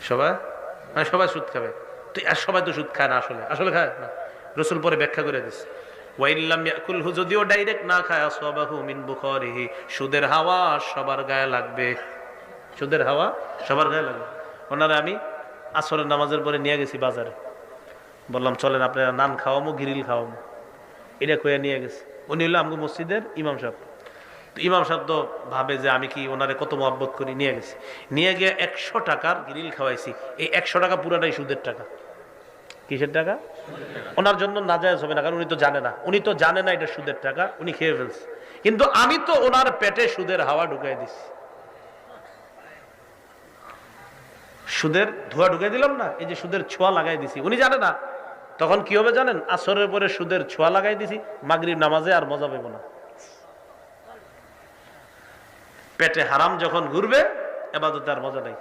সবাই, মানে সবাই সুদ খাবে। তো আর সবাই তো সুদ খায় না, আসলে আসলে খায় না। রসুল পরে ব্যাখ্যা করে দিচ্ছে, ওয়াইল্লাম ইয়াকুলহু, যদিও ডাইরেক্ট না খায়, আসওয়াবাহু মিন বুখারিহি, সুদের হাওয়া সবার গায়ে লাগবে, সুদের হাওয়া সবার গায়ে লাগবে। ওনারা আমি আসরের নামাজের পরে নিয়ে গেছি বাজারে, বললাম চলেন আপনারা নান খাওয়ামো, গিরিল খাওয়ামো, এটা কইয়া নিয়ে গেছে। উনি হলো আমগো মসজিদের ইমাম সাহেব। তো ইমাম সাহেব তো ভাবে যে আমি কি ওনারে কত মহব্বত করি, নিয়ে গেছি। নিয়ে গিয়ে 100 টাকার গ্রিল খাওয়াইছি। এই 100 টাকা পুরাটাই সুদের টাকা। কিসের টাকা? ওনার জন্য নাজায়েজ হবে না, কারণ উনি তো জানে না, এটা সুদের টাকা, উনি খেয়ে ফেলছে। কিন্তু আমি তো ওনার পেটে সুদের হাওয়া ঢুকাই দিছি, সুদের ধোঁয়া ঢুকাই দিলাম না, এই যে সুদের ছোঁয়া লাগাই দিছি, উনি জানে না। তখন কি হবে জানেন? আসরের পরে সুদের ছোঁয়া লাগাই দিছি, মাগরিব নামাজে আর মজা পাবো না। পেটে হারাম যখন ঘুরবে, এবাদতে আর মজা নাই।